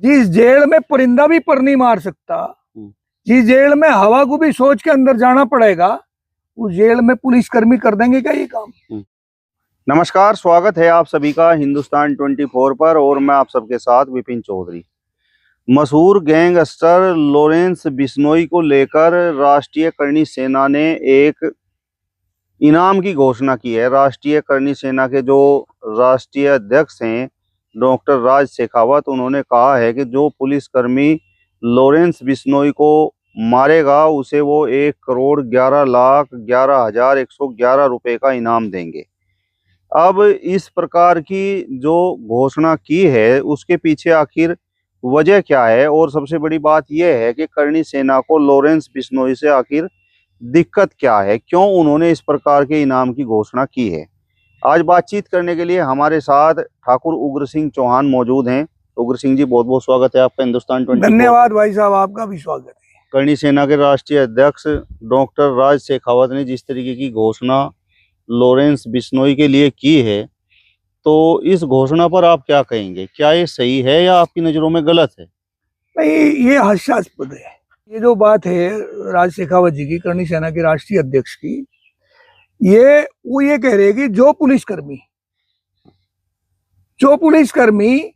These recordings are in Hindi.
जिस जेल में परिंदा भी पर नहीं मार सकता, जिस जेल में हवा को भी सोच के अंदर जाना पड़ेगा, उस जेल में पुलिसकर्मी कर देंगे क्या ये काम? नमस्कार, स्वागत है आप सभी का हिंदुस्तान 24 पर और मैं आप सबके साथ विपिन चौधरी। मशहूर गैंगस्टर लॉरेंस बिश्नोई को लेकर राष्ट्रीय करणी सेना ने एक इनाम की घोषणा की है। राष्ट्रीय करणी सेना के जो राष्ट्रीय अध्यक्ष हैं डॉक्टर राज शेखावत, उन्होंने कहा है कि जो पुलिसकर्मी लॉरेंस बिश्नोई को मारेगा उसे वो 1,11,11,111 रुपए का इनाम देंगे। अब इस प्रकार की जो घोषणा की है उसके पीछे आखिर वजह क्या है, और सबसे बड़ी बात यह है कि करणी सेना को लॉरेंस बिश्नोई से आखिर दिक्कत क्या है, क्यों उन्होंने इस प्रकार के इनाम की घोषणा की है। आज बातचीत करने के लिए हमारे साथ ठाकुर उग्र सिंह चौहान मौजूद हैं। उग्र सिंह जी, बहुत बहुत स्वागत है आपका हिंदुस्तान 24। धन्यवाद भाई साहब, आपका भी स्वागत है। करणी सेना के राष्ट्रीय अध्यक्ष डॉक्टर राज शेखावत ने जिस तरीके की घोषणा लॉरेंस बिश्नोई के लिए की है, तो इस घोषणा पर आप क्या कहेंगे? क्या ये सही है या आपकी नजरों में गलत है? नहीं, ये हास्यास्पद है। ये जो बात है राज शेखावत जी की, करणी सेना के राष्ट्रीय अध्यक्ष की, वो ये कह रहे हैं कि जो पुलिसकर्मी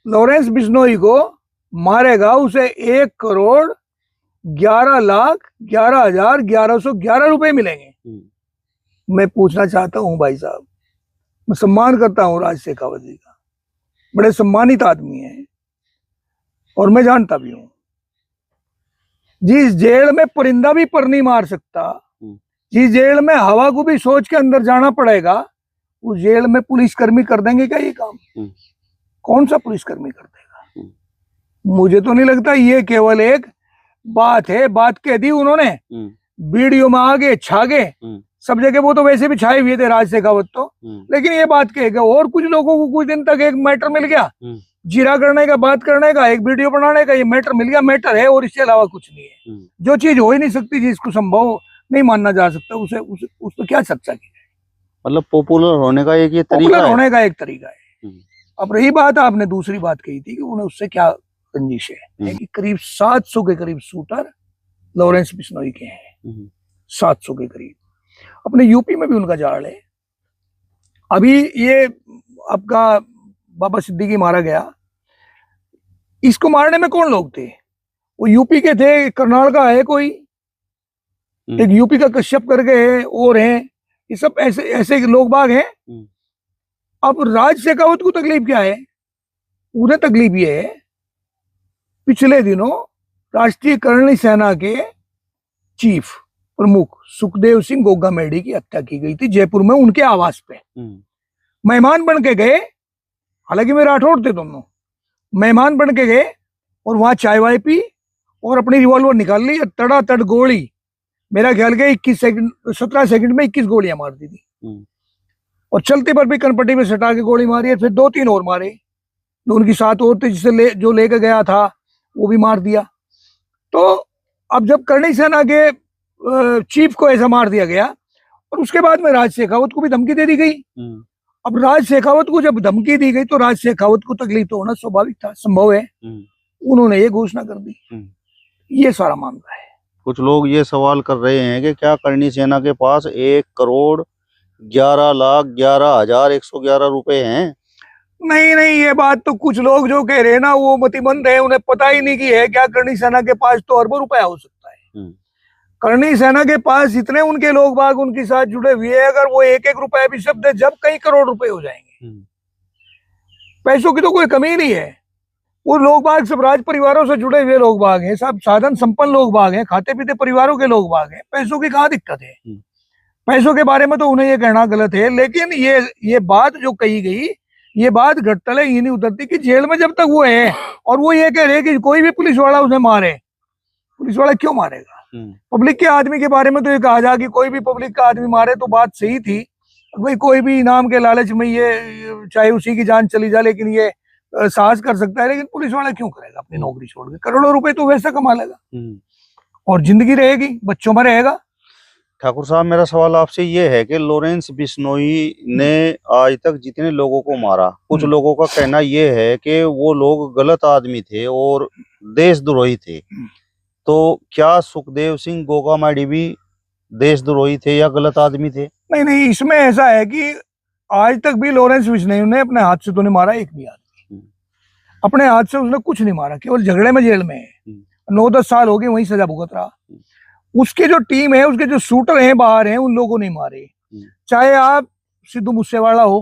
लॉरेंस बिश्नोई को मारेगा उसे 1,11,11,11,11 रुपए मिलेंगे। मैं पूछना चाहता हूं भाई साहब, मैं सम्मान करता हूं राज शेखावत जी का, बड़े सम्मानित आदमी हैं और मैं जानता भी हूं। जिस जेल में परिंदा भी पर नहीं मार सकता, जिस जेल में हवा को भी सोच के अंदर जाना पड़ेगा, उस जेल में पुलिसकर्मी कर देंगे क्या ये काम? कौन सा पुलिसकर्मी कर देगा? मुझे तो नहीं लगता। ये केवल एक बात है, बात कह दी उन्होंने, वीडियो में आगे छा गए सब जगह। वो तो वैसे भी छाए हुए थे राज शेखावत तो, लेकिन ये बात कह गए। और कुछ लोगों को कुछ दिन तक एक मैटर मिल गया, जीरा करने का, बात करने का, एक वीडियो बनाने का, ये मैटर मिल गया, मैटर है, और इसके अलावा कुछ नहीं है। जो चीज हो ही नहीं सकती, जिसको संभव नहीं मानना जा सकता, उसे उस पर क्या चर्चा की जाए? मतलब पॉपुलर होने का एक ये तरीका है। पॉपुलर होने का एक तरीका है। अब रही बात, आपने दूसरी बात कही थी कि उन्हें उससे क्या रंजिश है कि करीब 700 के करीब शूटर लॉरेंस बिश्नोई के हैं। 700 के करीब। अपने यूपी में भी उनका जाल है। अभी ये आपका बाबा सिद्दीकी मारा गया, इसको मारने में कौन लोग थे? वो यूपी के थे, करनाल का है कोई, एक यूपी का कश्यप करके है, और हैं, ये सब ऐसे लोग बाग हैं। अब राज शेखावत को तकलीफ क्या है? उन्हें तकलीफ ये है, पिछले दिनों राष्ट्रीय करणी सेना के चीफ प्रमुख सुखदेव सिंह गोगा मेढ़ी की हत्या की गई थी जयपुर में, उनके आवास पे मेहमान बन के गए। हालांकि वे राठौड़ थे दोनों, मेहमान बन के गए और वहां चाय वाय पी और अपनी रिवॉल्वर निकाल ली, तड़ातड़ गोली, मेरा ख्याल के 17 सेकंड में 21 गोलियां मार दी थी। और चलते पर भी कनपट्टी में सटा के गोली मारी है। फिर 2-3 और मारे, जो उनकी साथ और थे, जिसे जो लेकर गया था वो भी मार दिया। तो अब जब करणी सेना के चीफ को ऐसा मार दिया गया, और उसके बाद में राज शेखावत को भी धमकी दे दी गई। अब राज शेखावत को जब धमकी दी गई तो राज शेखावत को तकलीफ तो होना स्वाभाविक था, संभव है। उन्होंने ये घोषणा कर दी। ये सारा मामला है। कुछ लोग ये सवाल कर रहे हैं कि क्या करणी सेना के पास 1,11,11,11,111 रुपए हैं? नहीं, ये बात तो कुछ लोग जो कह रहे हैं ना, वो मतिमंद है। उन्हें पता ही नहीं कि है क्या करणी सेना के पास तो अरबों रुपया हो सकता है। करणी सेना के पास इतने उनके लोग बाग उनके साथ जुड़े हुए हैं, अगर वो एक रुपया भी शब्द है, जब कई करोड़ रुपए हो जाएंगे। पैसों की तो कोई कमी नहीं है। वो लोग बाग सब राज परिवारों से जुड़े हुए लोग बाग हैं, सब साधन संपन्न लोग बाग हैं, खाते पीते परिवारों के लोग बाग हैं। पैसों की कहाँ दिक्कत है? पैसों के बारे में तो उन्हें ये कहना गलत है। लेकिन ये बात जो कही गई, ये बात घटतले ये नहीं उतरती कि जेल में जब तक वो है और वो ये कह रहे हैं कि कोई भी पुलिस वाला उसे मारे, पुलिस वाला क्यों मारेगा? पब्लिक के आदमी के बारे में तो ये कहा जा कि कोई भी पब्लिक का आदमी मारे, तो बात सही थी भाई। कोई भी इनाम के लालच में ये चाहे उसी की जान चली जाए, लेकिन ये साहस कर सकता है। लेकिन पुलिस वाला क्यों करेगा अपनी नौकरी छोड़ के? करोड़ों रुपए तो वैसे कमा लेगा और जिंदगी रहेगी, बच्चों में रहेगा। ठाकुर साहब, मेरा सवाल आपसे ये है कि लॉरेंस बिश्नोई ने आज तक जितने लोगों को मारा, कुछ लोगों का कहना ये है कि वो लोग गलत आदमी थे और देशद्रोही थे। तो क्या सुखदेव सिंह गोगामाड़ी भी देशद्रोही थे या गलत आदमी थे? नहीं नहीं, इसमें ऐसा है कि आज तक भी लॉरेंस बिश्नोई ने अपने हाथ से तो नहीं मारा एक भी आदमी। अपने हाथ से उसने कुछ नहीं मारा, केवल झगड़े में जेल में है। 9-10 साल हो गए वहीं सजा भुगत रहा। उसकी जो टीम है, उसके जो शूटर हैं बाहर हैं, उन लोगों ने मारे। चाहे आप सिद्धू मूसेवाला हो,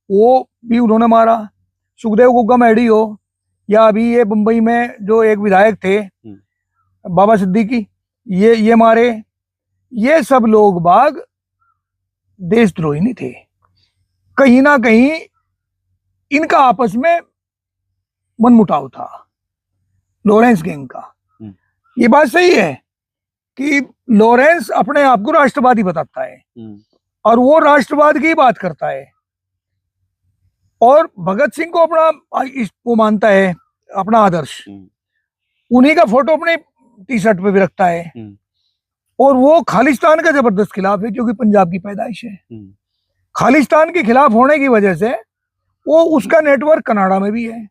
वो भी उन्होंने मारा, सुखदेव गोगामैडी हो, या अभी ये मुंबई में जो एक विधायक थे बाबा सिद्दीकी, ये मारे। ये सब लोग बाग देशद्रोही नहीं थे। कहीं ना कहीं इनका आपस में मनमुटाव था, लॉरेंस गैंग का। ये बात सही है कि लॉरेंस अपने आप को राष्ट्रवादी बताता है और वो राष्ट्रवाद की बात करता है, और भगत सिंह को अपना वो मानता है अपना आदर्श। उन्हीं का फोटो अपने टी शर्ट पे भी रखता है। और वो खालिस्तान का जबरदस्त खिलाफ है, क्योंकि पंजाब की पैदाइश है। खालिस्तान के खिलाफ होने की वजह से वो उसका नेटवर्क कनाडा में भी है,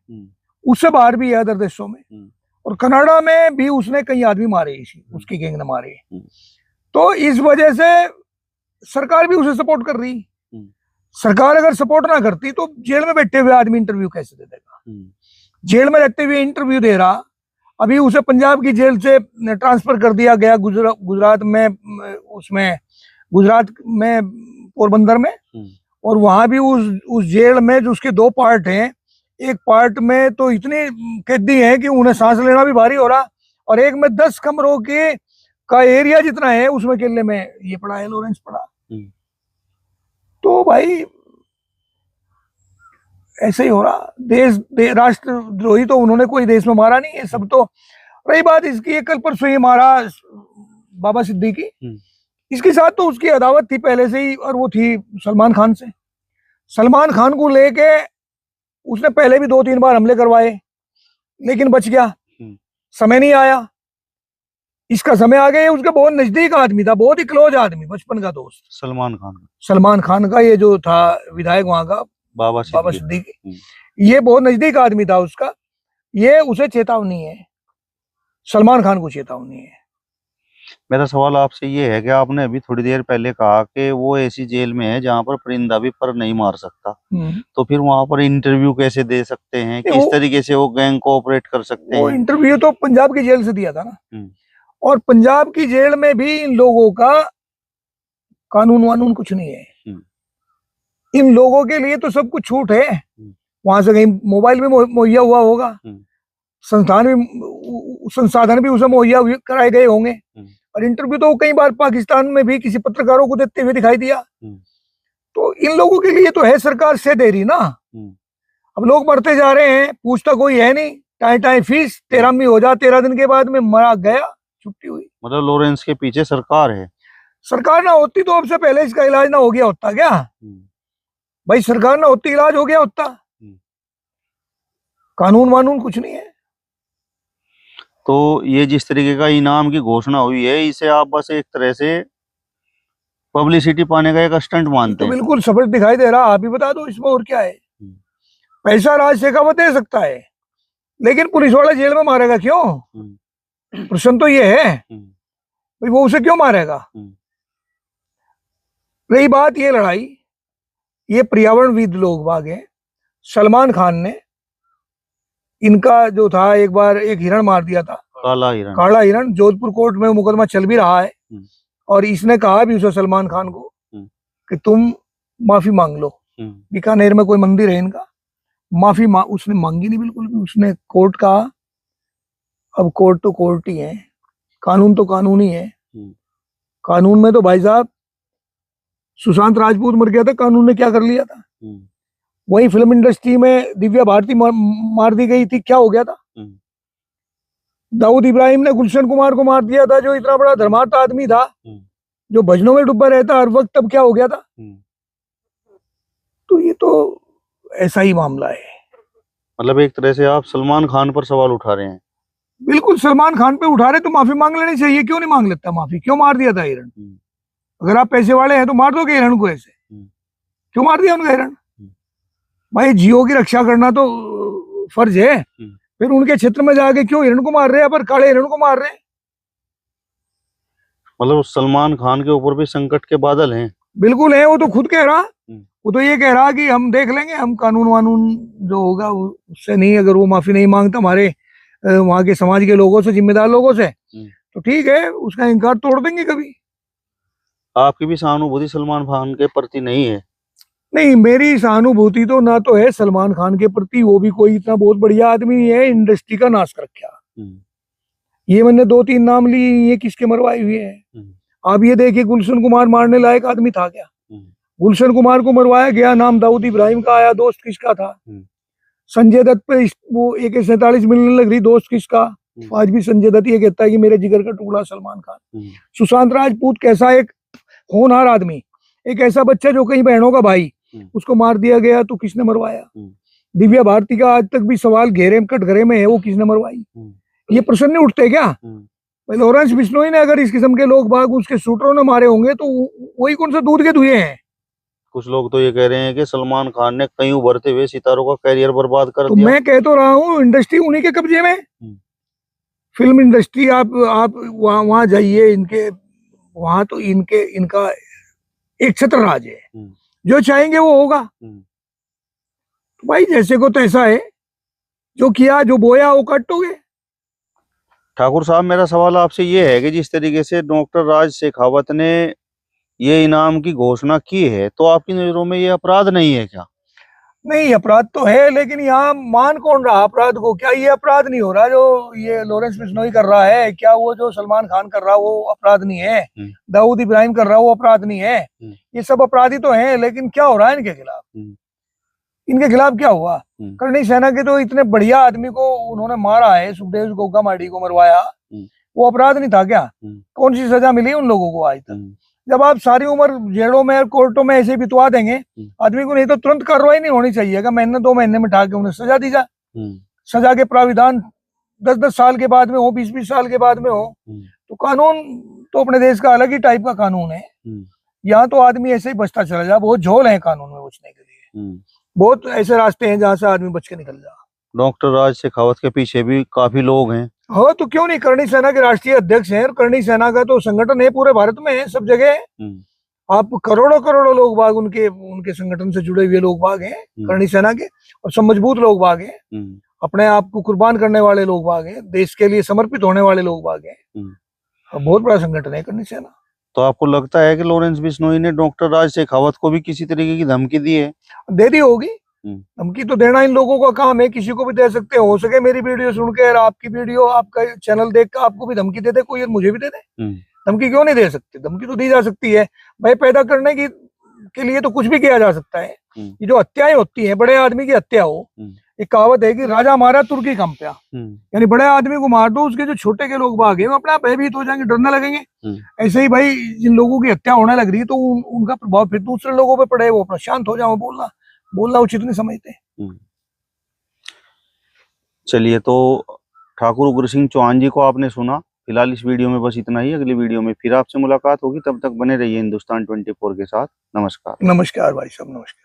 उससे बाहर भी है, अदर देशों में। और कनाडा में भी उसने कई आदमी मारे, इसी उसकी गैंग ने मारे। तो इस वजह से सरकार भी उसे सपोर्ट कर रही। सरकार अगर सपोर्ट ना करती तो जेल में बैठे हुए आदमी इंटरव्यू कैसे दे देगा? जेल में रहते हुए इंटरव्यू दे रहा। अभी उसे पंजाब की जेल से ट्रांसफर कर दिया गया गुजरात में, उसमें गुजरात में पोरबंदर में। और वहां भी उस जेल में जो उसके 2 पार्ट हैं, एक पार्ट में तो इतने कैदी हैं कि उन्हें सांस लेना भी भारी हो रहा, और एक में 10 कमरों के का एरिया जितना है, उसमें केले में ये पड़ा है, लॉरेंस पड़ा। तो भाई ऐसे ही हो रहा। राष्ट्रद्रोही तो उन्होंने कोई देश में मारा नहीं है, सब तो। रही बात इसकी, कल परसों ही मारा बाबा सिद्दीकी, इसके साथ तो उसकी अदावत थी पहले से ही, और वो थी सलमान खान से। सलमान खान को लेके उसने पहले भी 2-3 बार हमले करवाए, लेकिन बच गया, समय नहीं आया। इसका समय आ गया। उसके बहुत नजदीक आदमी था, बहुत ही क्लोज आदमी, बचपन का दोस्त सलमान खान का ये जो था विधायक वहां का बाबा सिद्दीकी, ये बहुत नजदीक आदमी था उसका। ये उसे चेतावनी है, सलमान खान को चेतावनी है। मेरा सवाल आपसे ये है कि आपने अभी थोड़ी देर पहले कहा कि वो ऐसी जेल में है जहां पर परिंदा भी पर नहीं मार सकता, तो फिर वहां पर इंटरव्यू कैसे दे सकते हैं? किस तरीके से वो गैंग को ऑपरेट कर सकते हैं? इंटरव्यू तो पंजाब की जेल से दिया था ना, और पंजाब की जेल में भी इन लोगों का कानून वानून कुछ नहीं है। इन लोगों के लिए तो सब कुछ छूट है। वहां से कहीं मोबाइल भी मुहैया हुआ होगा, संसाधन भी उसे मुहैया कराए गए होंगे। और इंटरव्यू तो कई बार पाकिस्तान में भी किसी पत्रकारों को देते हुए दिखाई दिया। तो इन लोगों के लिए तो है, सरकार से दे रही ना। अब लोग मरते जा रहे हैं, पूछता कोई है नहीं, टाई फीस 13 में हो जा, 13 दिन के बाद में मरा गया, छुट्टी हुई। मतलब लॉरेंस के पीछे सरकार है। सरकार ना होती तो अब से पहले इसका इलाज ना हो गया होता क्या? भाई सरकार ना होती, इलाज हो गया होता। कानून वानून कुछ नहीं है। तो ये जिस तरीके का इनाम की घोषणा हुई है, इसे आप बस एक तरह से पब्लिसिटी पाने का एक स्टंट मानते हैं? तो बिल्कुल सफल दिखाई दे रहा। आप ही बता दो इसमें और क्या है। पैसा राज शेखावत दे सकता है, लेकिन पुलिस वाला जेल में मारेगा क्यों? प्रश्न तो ये है भाई, वो उसे क्यों मारेगा? रही बात ये लड़ाई, ये पर्यावरणविद लोग बाग हैं। सलमान खान ने इनका जो था, एक बार एक हिरण मार दिया था, काला हिरण। जोधपुर कोर्ट में मुकदमा चल भी रहा है, और इसने कहा भी उसे, सलमान खान को, कि तुम माफी मांग लो। बीकानेर में कोई मंदिर है इनका, माफी उसने मांगी नहीं बिल्कुल भी। उसने कोर्ट कहा, अब कोर्ट तो कोर्ट ही है, कानून तो कानून ही है। कानून में तो भाई साहब सुशांत राजपूत मर गया था, कानून ने क्या कर लिया था? वही फिल्म इंडस्ट्री में दिव्या भारती मार दी गई थी, क्या हो गया था? दाऊद इब्राहिम ने गुलशन कुमार को मार दिया था, जो इतना बड़ा धर्मार्थ आदमी था, जो भजनों में डूबा रहता हर वक्त, तब क्या हो गया था? तो ये तो ऐसा ही मामला है। मतलब एक तरह से आप सलमान खान पर सवाल उठा रहे हैं? बिल्कुल सलमान खान पे उठा रहे। तो माफी मांग लेनी चाहिए, क्यों नहीं मांग लेता माफी? क्यों मार दिया था हिरण? अगर आप पैसे वाले हैं तो मार दोगे हिरण को ऐसे, क्यों मार दिया उनका हिरण? भाई जीवों की रक्षा करना तो फर्ज है, फिर उनके क्षेत्र में जाके क्यों हिरण को मार रहे हैं, पर काले हिरण को मार रहे हैं? मतलब सलमान खान के ऊपर भी संकट के बादल हैं। बिल्कुल है, वो तो खुद कह रहा, वो तो ये कह रहा कि हम देख लेंगे, हम कानून वानून जो होगा उससे नहीं, अगर वो माफी नहीं मांगता हमारे वहां के समाज के लोगों से, जिम्मेदार लोगों से, तो ठीक है, उसका इनकार तोड़ देंगे कभी। आपकी भी सहानुभूति सलमान खान के प्रति नहीं है? नहीं, मेरी सहानुभूति तो ना तो है सलमान खान के प्रति, वो भी कोई इतना बहुत बढ़िया आदमी नहीं है, इंडस्ट्री का नाश कर रखा। ये मैंने 2-3 नाम ली, ये किसके मरवाए हुए हैं? आप ये देखिए, गुलशन कुमार मारने लायक आदमी था क्या? गुलशन कुमार को मरवाया गया, नाम दाऊद इब्राहिम का आया, दोस्त किसका था? संजय दत्त पे वो AK-47 मिलने लग रही, दोस्त किसका? आज भी संजय दत्त ये कहता है कि मेरे जिगर का टुकड़ा सलमान खान। सुशांत राजपूत कैसा एक होनहार आदमी, एक ऐसा बच्चा जो कई बहनों का भाई, उसको मार दिया गया, तो किसने मरवाया? दिव्या भारती का आज तक भी सवाल घेरे कटघरे में है, वो किसने मरवाई? ये प्रश्न नहीं उठते क्या? लॉरेंस बिश्नोई ने अगर इस किस्म के लोग बाग उसके शूटरों ने मारे होंगे तो वही कौन सा दूध के धुए हैं? कुछ लोग तो ये कह रहे हैं कि सलमान खान ने कई उभरते हुए सितारों का करियर बर्बाद कर तो दिया। मैं कह तो रहा हूँ, इंडस्ट्री उन्हीं के कब्जे में, फिल्म इंडस्ट्री। आप वहां जाइए, इनके वहां तो इनका एक छत्र राज है, जो चाहेंगे वो होगा। तो भाई जैसे को तैसा है, जो किया, जो बोया वो काटोगे। ठाकुर साहब, मेरा सवाल आपसे ये है कि जिस तरीके से डॉक्टर राज शेखावत ने ये इनाम की घोषणा की है, तो आपकी नजरों में ये अपराध नहीं है क्या? नहीं, अपराध तो है, लेकिन यहाँ मान कौन रहा अपराध को? क्या ये अपराध नहीं हो रहा जो ये लॉरेंस बिश्नोई कर रहा है? क्या वो जो सलमान खान कर रहा है वो अपराध नहीं है? दाऊद इब्राहिम कर रहा है वो अपराध नहीं है? ये सब अपराधी तो हैं, लेकिन क्या हो रहा है इनके खिलाफ? इनके खिलाफ क्या हुआ? करणी सेना के तो इतने बढ़िया आदमी को उन्होंने मारा है, सुखदेव गोगा माडी को मरवाया, वो अपराध नहीं था क्या? कौन सी सजा मिली उन लोगों को आज तक? जब आप सारी उम्र जेलों में, कोर्टों में ऐसे बितवा देंगे आदमी को, नहीं तो तुरंत कार्रवाई नहीं होनी चाहिए? क्या महीने 2 महीने में उठा के उन्हें सजा दी जाए? सजा के प्राविधान 10-10 साल के बाद में हो, 20-20 साल के बाद में हो, तो कानून तो अपने देश का अलग ही टाइप का कानून है। यहाँ तो आदमी ऐसे ही बचता चला जा, बहुत झोल है कानून में बचने के लिए, बहुत ऐसे रास्ते हैं जहाँ से आदमी बच के निकल जा। डॉक्टर राज शेखावत के पीछे भी काफी लोग हैं। हाँ, तो क्यों नहीं? करणी सेना के राष्ट्रीय अध्यक्ष हैं, और करणी सेना का तो संगठन है पूरे भारत में, है सब जगह। आप करोड़ों करोड़ों लोग बाग उनके संगठन से जुड़े हुए लोग बाग हैं करणी सेना के, और सब मजबूत लोग बाग हैं, अपने आप को कुर्बान करने वाले लोग बाग हैं, देश के लिए समर्पित होने वाले लोग बाग हैं। बहुत बड़ा संगठन है करणी सेना। तो आपको लगता है कि लॉरेंस बिश्नोई ने डॉक्टर राज शेखावत को भी किसी तरीके की धमकी दी है? दे दी होगी, धमकी तो देना इन लोगों का काम है, किसी को भी दे सकते हैं। हो सके मेरी वीडियो सुन के, आपकी वीडियो, आपका चैनल देख कर आपको भी धमकी दे दे कोई, मुझे भी दे दे। धमकी क्यों नहीं दे सकते? धमकी तो दी जा सकती है भाई, पैदा करने की के लिए तो कुछ भी किया जा सकता है। ये जो हत्याएं होती हैं, बड़े आदमी की हत्या हो, एक कहावत है कि राजा मारा तुर्की कंप्या, यानी बड़े आदमी को मार दो, उसके जो छोटे के लोग भागे वो अपने आप भयभीत हो जाएंगे, डरने लगेंगे। ऐसे ही भाई जिन लोगों की हत्या होने लग रही है, तो उनका प्रभाव फिर दूसरे लोगों पे पड़े, वो अपना शांत हो जाओ, बोलना उचित नहीं समझते। चलिए, तो ठाकुर उग्र सिंह चौहान जी को आपने सुना। फिलहाल इस वीडियो में बस इतना ही। अगली वीडियो में फिर आपसे मुलाकात होगी, तब तक बने रहिए हिंदुस्तान 24 के साथ। नमस्कार। नमस्कार भाई साहब, नमस्कार।